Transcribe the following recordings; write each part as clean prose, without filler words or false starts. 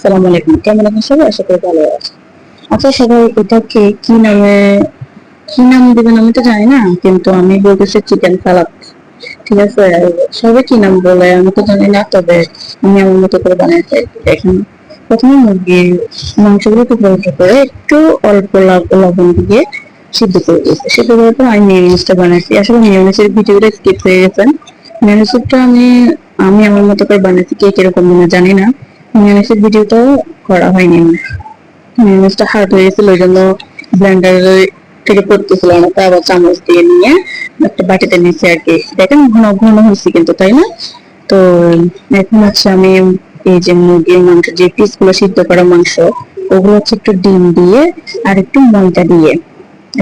আসসালামু আলাইকুম। কেমন আছেন সবাই? আশা করি ভালো আছেন। আচ্ছা সবাই, এটাকে কি নাম দিবেন আমি তো জানি না, কিন্তু আমি বলতেছি চিকেন সালাদ। ঠিক আছে? সবাই কি নাম বলে আমি তো জানি না, তবে আমি আমার মতো করে বানাইতে দেখেন। প্রথমে মুরগির মাংসগুলোকে পরিষ্কার করে একটু অল্প লবণ দিয়ে সিদ্ধ করে দিয়েছি। সিদ্ধ করার পর আমি মিয়োনিজটা বানাইছি। আসলে মিয়োনিজের ভিডিওটা স্কিপ হয়ে গেছেন। মিয়োনিজটা আমি আমার মতো করে বানাইছি, কে কিরকম জানি না। মিয়োনিজের ভিডিওটাও করা হয়নি। মিয়োনিজটা হার্ড হয়ে গেছিল, ওই জন্য ব্লেন্ডার থেকে পড়তেছিল না, তাই আবার চামচ দিয়ে নিয়ে একটা বাটিতে নিচে আর কি। দেখেন ঘন ঘন হয়েছে কিন্তু, তাই না? তো এখন হচ্ছে আমি এই যে মুরগির মাংস, যে পিস গুলো সিদ্ধ করা মাংস, ওগুলো হচ্ছে একটু ডিম দিয়ে আর একটু ময়দা দিয়ে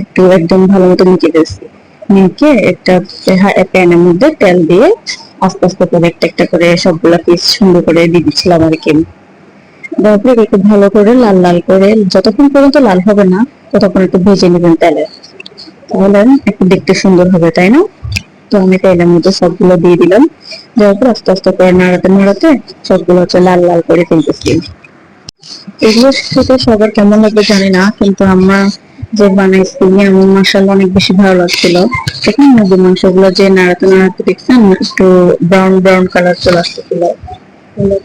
একটু একদম ভালো মতো মেখে দিয়েছি। মেখে একটা প্যানের মধ্যে তেল দিয়ে আস্তে আস্তে করে একটা একটা করে সবগুলা পিস সুন্দর করে দিয়ে দিচ্ছিলাম আর কি। তারপরে একটু ভালো করে লাল লাল করে, যতক্ষণ পর্যন্ত লাল হবে না ততক্ষণ একটু ভেজে নেবেন তেলে, তাহলে একটু দেখতে সুন্দর হবে, তাই না? তো আমি তেলের মধ্যে সবগুলো দিয়ে দিলাম। দেওয়ার পর আস্তে আস্তে করে নাড়াতে নাড়াতে সবগুলো হচ্ছে লাল লাল করে ফেলতেছি। এগুলো খেতে সবার কেমন লাগবে জানি না, কিন্তু আমরা যে বানাইছি আমার মাশাআল্লাহ অনেক বেশি ভালো লাগছিল। দেখুন মুরগির মাংসগুলো যে নাড়াতে নাড়াতে দেখছেন একটু ব্রাউন ব্রাউন কালার চলে আসতেছিল।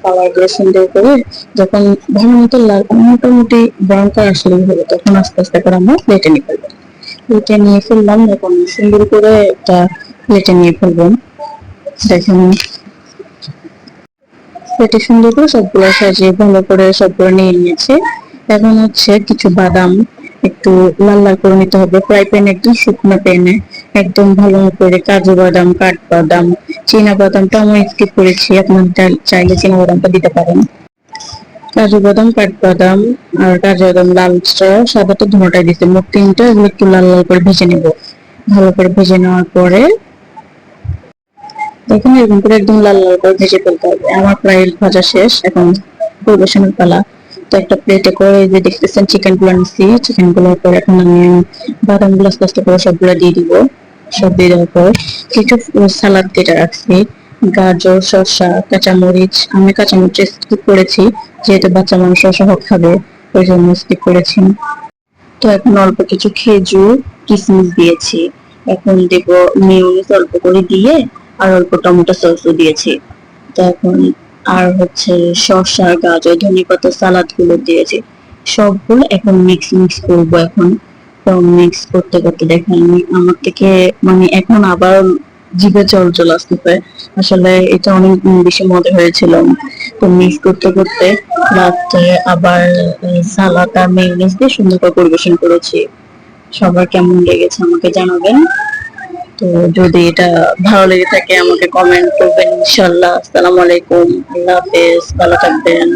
কালার গুলো সুন্দর করে যখন ভালো মতো লাল, মোটামুটি ব্রাউন কালার শুরু হলো, তখন আস্তে আস্তে করে আমরা প্লেটে নিয়ে ফেলবো। প্লেটে নিয়ে ফেললাম, এখন সুন্দর করে একটা প্লেটে নিয়ে ফেলবো। দেখেন প্লেটে সুন্দর করে সবগুলো সাজিয়ে ভালো করে সবগুলো নিয়ে নিয়েছে। এখন হচ্ছে কিছু বাদাম একটু লাল লাল করে নিতে হবে, ফ্রাই প্যানে একদম শুকনো প্যানে একদম ভালো করে কাজু বাদাম, কাঠবাদাম, চীনা বাদামটা আমি স্কিপ করেছি, আপনার চাইলে চীনা বাদামটা দিতে পারেন। কাজু বাদাম, কাঠবাদাম আর কাজু বাদাম লালটা সাদাটা দুটোটাই দিতে, মোট তিনটা। এগুলো একটু লাল লাল করে ভেজে নিব। ভালো করে ভেজে নেওয়ার পরে দেখুন এরকম করে একদম লাল লাল করে ভেজে ফেলতে হবে। আমার প্রায় ভাজা শেষ, এখন পরিবেশনের পালা। তো একটা প্লেটে করে যে দেখতেছেন চিকেন গুলো নিচ্ছি, চিকেন গুলোর পর এখন আমি বাদাম গুলো আস্তে আস্তে করে সবগুলো দিয়ে দিব। সব দিয়ে দেওয়ার পর কিছু সালাদ কেটে রাখছি, গাজর, শসা, কাঁচামরিচ। আমি কাঁচামরিচ স্কিপ করেছি, যেহেতু বাচ্চা মানুষ সহ খাবে, ওই জন্য স্কিপ করেছি। তো এখন অল্প কিছু খেজুর, কিশমিশ দিয়েছি। এখন দেব মেয়োনিজ অল্প করে দিয়ে, আর অল্প টমেটো সসও দিয়েছি। তো এখন আর হচ্ছে শসা, গাজর, ধনেপাতা, সালাদ গুলো দিয়েছি। সবগুলো এখন মিক্স করবো এখন। তো মিক্স করতে করতে দেখেন আমার থেকে এখন আবার জিভে জল চলে আসতেছে। আসলে এটা অনেক বেশি মজা হয়েছিল। তো মিক্স করতে করতে লাস্টে আবার সালাদ আর মেয়োনিজ দিয়ে সুন্দর করে পরিবেশন করেছি। সবার কেমন লেগেছে আমাকে জানাবেন। তো যদি এটা ভালো লেগে থাকে আমাকে কমেন্ট করবেন ইনশাআল্লাহ। আসসালামু আলাইকুম, আল্লাহ হাফেজ, ভালো থাকবেন।